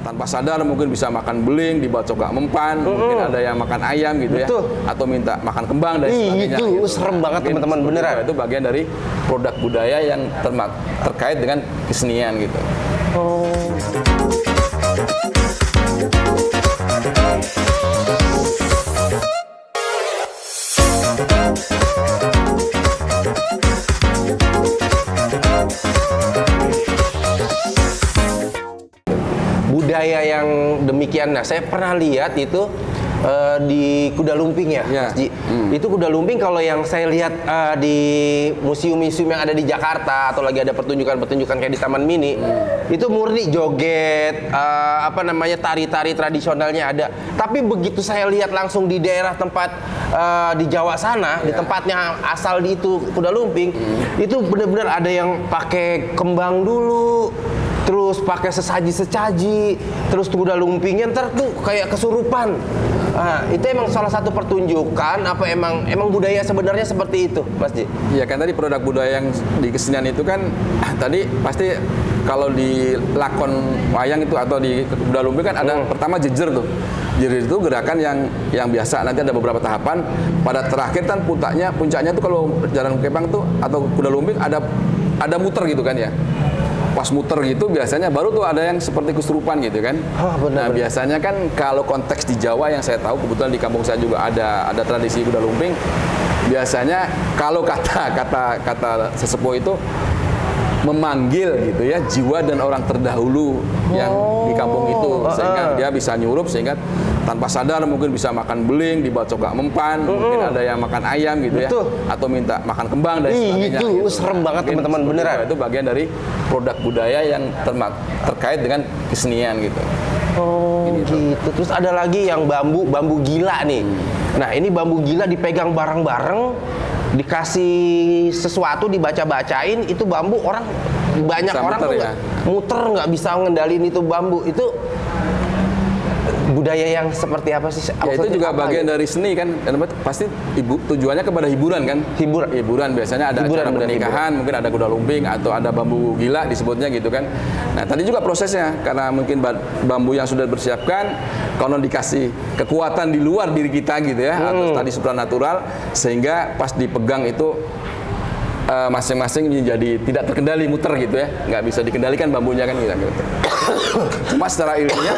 tanpa sadar mungkin bisa makan beling, dibawa cokak mempan, mungkin ada yang makan ayam gitu ya, atau minta makan kembang dan sebagainya. Itu gitu. serem banget teman-teman, beneran. Itu bagian dari produk budaya yang terkait dengan kesenian gitu. Budaya yang demikian, nah saya pernah lihat itu di Kuda Lumping ya, Mas Ji. Itu Kuda Lumping kalau yang saya lihat di museum-museum yang ada di Jakarta atau lagi ada pertunjukan-pertunjukan kayak di Taman Mini, itu murni joget, tari-tari tradisionalnya ada. Tapi begitu saya lihat langsung di daerah tempat di Jawa sana, di tempatnya asal di itu Kuda Lumping, itu benar-benar ada yang pakai kembang dulu, terus pakai sesaji-sesaji, terus kuda lumpingnya ntar tuh kayak kesurupan. Nah, itu emang salah satu pertunjukan apa emang budaya sebenarnya seperti itu, Mas Ji? Iya kan, tadi produk budaya yang di kesenian itu kan tadi pasti kalau di lakon wayang itu atau di kuda lumping kan ada pertama jejer tuh. Jejer itu gerakan yang biasa, nanti ada beberapa tahapan. Pada terakhir kan puncaknya tuh kalau jalan kepang tuh atau kuda lumping ada muter gitu kan ya. Pas muter gitu biasanya baru tuh ada yang seperti kesurupan gitu kan. Nah biasanya kan kalau konteks di Jawa yang saya tahu, kebetulan di kampung saya juga ada tradisi kuda lumping. Biasanya kalau kata sesepuh itu memanggil gitu ya jiwa dan orang terdahulu yang di kampung itu, sehingga dia bisa nyurup, sehingga tanpa sadar mungkin bisa makan beling, dibawa cokak mempan, mungkin ada yang makan ayam gitu ya, atau minta makan kembang dan sebagainya. Itu gitu. serem banget teman-teman, beneran. Itu bagian dari produk budaya yang terkait dengan kesenian gitu. Gitu. Terus ada lagi yang bambu gila nih. Nah ini bambu gila dipegang bareng-bareng, dikasih sesuatu dibaca-bacain, itu bambu banyak bisa orang muter, tuh ya? Muter nggak bisa ngendalin itu bambu. Itu budaya yang seperti apa sih? Ya itu juga bagian dari seni kan, dan pasti tujuannya kepada hiburan kan. Hiburan biasanya ada acara pernikahan, mungkin ada kuda lumping atau ada bambu gila disebutnya gitu kan. Nah tadi juga prosesnya, karena mungkin bambu yang sudah dipersiapkan, kalau dikasih kekuatan di luar diri kita gitu ya, atau tadi supranatural, sehingga pas dipegang itu masing-masing menjadi tidak terkendali, muter gitu ya, nggak bisa dikendalikan bambunya kan gitu. Cuma secara ilmiah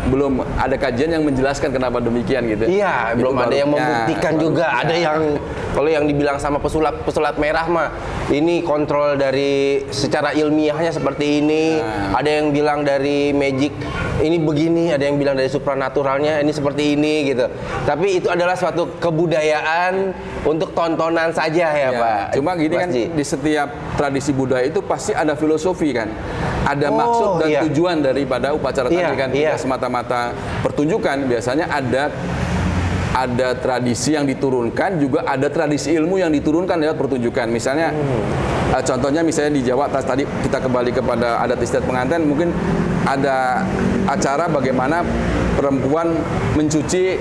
belum ada kajian yang menjelaskan kenapa demikian gitu. Iya, itu belum ada yang membuktikan juga. Ada yang kalau yang dibilang sama pesulap merah mah ini kontrol dari secara ilmiahnya seperti ini. Ada yang bilang dari magic ini begini, ada yang bilang dari supranaturalnya ini seperti ini gitu. Tapi itu adalah suatu kebudayaan untuk tontonan saja ya, Pak. Cuma gini kan, di setiap tradisi budaya itu pasti ada filosofi kan, ada maksud dan tujuan daripada upacara tadi kan, tidak semata-mata pertunjukan. Biasanya ada tradisi yang diturunkan, juga ada tradisi ilmu yang diturunkan lewat pertunjukan. Misalnya contohnya misalnya di Jawa, tadi kita kembali kepada adat istiadat pengantin, mungkin ada acara bagaimana perempuan mencuci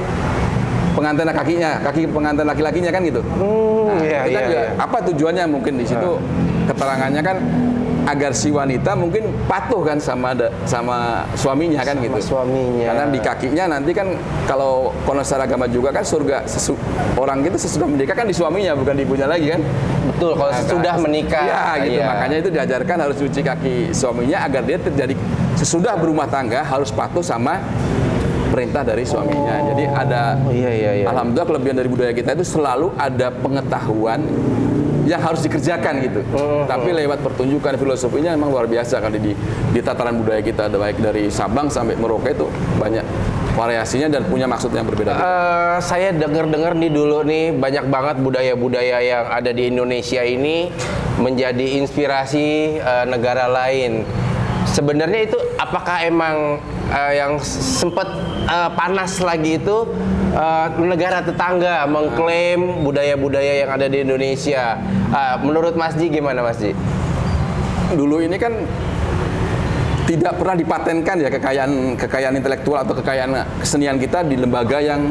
pengantin kaki pengantin laki-lakinya kan gitu. Apa tujuannya mungkin di situ keterangannya kan agar si wanita mungkin patuh kan sama suaminya kan gitu. Suaminya. Karena di kakinya nanti kan kalau secara agama juga kan surga orang gitu sesudah menikah kan di suaminya bukan di ibunya lagi kan. Betul, kalau sudah menikah. Ya gitu. Makanya itu diajarkan harus cuci kaki suaminya agar dia terjadi sesudah berumah tangga harus patuh sama perintah dari suaminya. Jadi ada alhamdulillah kelebihan dari budaya kita itu selalu ada pengetahuan yang harus dikerjakan gitu. Tapi lewat pertunjukan filosofinya memang luar biasa kali di tataran budaya kita, ada baik dari Sabang sampai Merauke itu banyak variasinya dan punya maksud yang berbeda. Saya dengar nih dulu nih banyak banget budaya-budaya yang ada di Indonesia ini menjadi inspirasi negara lain. Sebenarnya itu apakah emang yang sempat panas lagi itu negara tetangga mengklaim budaya-budaya yang ada di Indonesia? Menurut Mas Ji gimana Mas Ji? Dulu ini kan tidak pernah dipatenkan ya kekayaan intelektual atau kekayaan kesenian kita di lembaga yang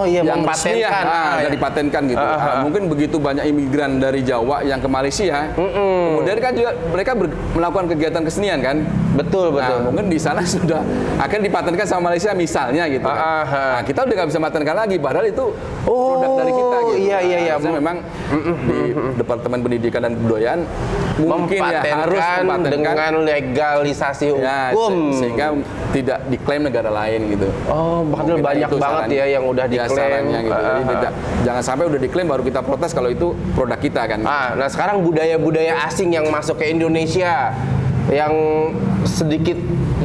iya, yang mempatenkan. nggak dipatenkan gitu. Mungkin begitu banyak imigran dari Jawa yang ke Malaysia, kemudian kan juga mereka melakukan kegiatan kesenian kan. Betul. Mungkin di sana sudah akan dipatenkan sama Malaysia misalnya gitu kan. Nah, kita udah nggak bisa patenkan lagi, padahal itu produk dari kita gitu. Iya. Memang di Departemen Pendidikan dan Kebudayaan mungkin ya harus mempatenkan dengan legalisasi hukum, sehingga tidak diklaim negara lain gitu. Padahal banyak banget ya yang udah diklaim. Gitu. Jadi jangan sampai udah diklaim baru kita protes kalau itu produk kita kan. Nah sekarang budaya-budaya asing yang masuk ke Indonesia yang sedikit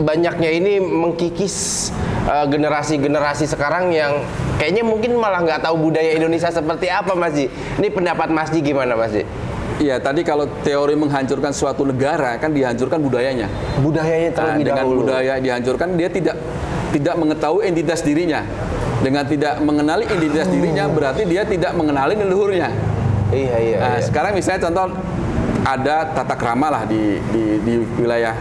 banyaknya ini mengkikis generasi-generasi sekarang yang kayaknya mungkin malah nggak tahu budaya Indonesia seperti apa, Mas Ji. Ini pendapat Mas Ji gimana, Mas Ji? Iya, tadi kalau teori menghancurkan suatu negara kan dihancurkan budayanya. Budayanya terlebih dengan dahulu. Budaya dihancurkan, dia tidak mengetahui identitas dirinya. Dengan tidak mengenali identitas dirinya berarti dia tidak mengenali leluhurnya. Iya. Sekarang misalnya contoh ada tata krama lah di wilayah,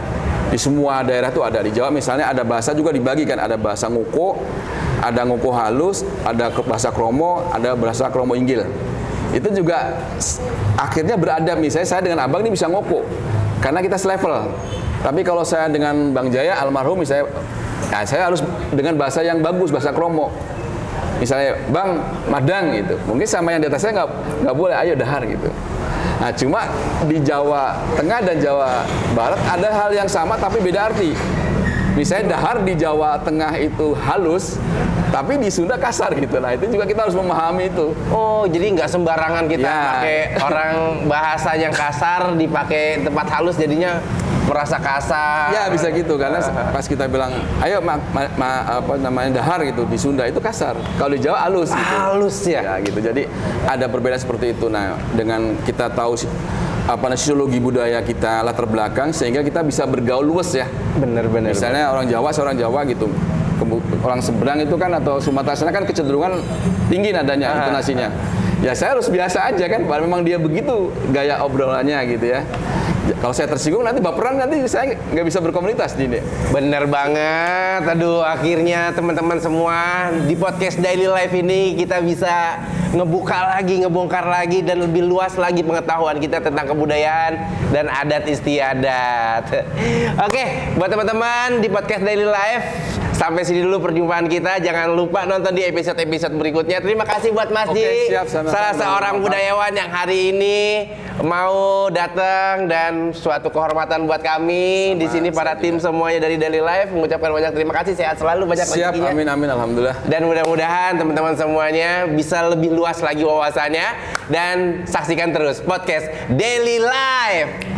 di semua daerah tuh ada. Di Jawa misalnya ada bahasa juga dibagikan, ada bahasa Ngoko, ada Ngoko halus, ada bahasa Kromo, ada bahasa Kromo Inggil. Itu juga akhirnya beradab. Misalnya saya dengan Abang ini bisa Ngoko karena kita selevel. Tapi kalau saya dengan Bang Jaya almarhum misalnya, saya harus dengan bahasa yang bagus, bahasa Kromo. Misalnya Bang Madang gitu, mungkin sama yang di atas saya nggak boleh, ayo dahar gitu. Nah cuma di Jawa Tengah dan Jawa Barat ada hal yang sama tapi beda arti. Misalnya dahar di Jawa Tengah itu halus, tapi di Sunda kasar gitu. Nah itu juga kita harus memahami itu. Jadi nggak sembarangan kita pakai orang bahasa yang kasar dipakai tempat halus jadinya merasa kasar. Ya bisa gitu karena pas kita bilang ayo apa namanya dahar gitu di Sunda itu kasar. Kalau di Jawa halus gitu. Halus ya gitu. Jadi ada perbedaan seperti itu. Nah, dengan kita tahu sosiologi budaya kita, latar belakang sehingga kita bisa bergaul luas ya. Bener. Misalnya orang Jawa seorang Jawa gitu. Orang Seberang itu kan atau Sumatera sana kan kecenderungan tinggi nadanya, intonasinya. Ya saya harus biasa aja kan, memang dia begitu gaya obrolannya gitu ya. Kalau saya tersinggung nanti baperan, nanti saya nggak bisa berkomunitas di ini. Bener banget. Aduh, akhirnya teman-teman semua di podcast Daily Life ini kita bisa ngebongkar lagi dan lebih luas lagi pengetahuan kita tentang kebudayaan dan adat istiadat. Oke, buat teman-teman di podcast Daily Life, sampai sini dulu perjumpaan kita. Jangan lupa nonton di episode-episode berikutnya. Terima kasih buat Mas Ji, salah seorang budayawan yang hari ini mau datang, dan suatu kehormatan buat kami di sini para tim semuanya dari Daily Life mengucapkan banyak terima kasih. Sehat selalu, banyak rezekinya. Amin alhamdulillah. Dan mudah-mudahan teman-teman semuanya bisa lebih luas lagi wawasannya, dan saksikan terus podcast Daily Life.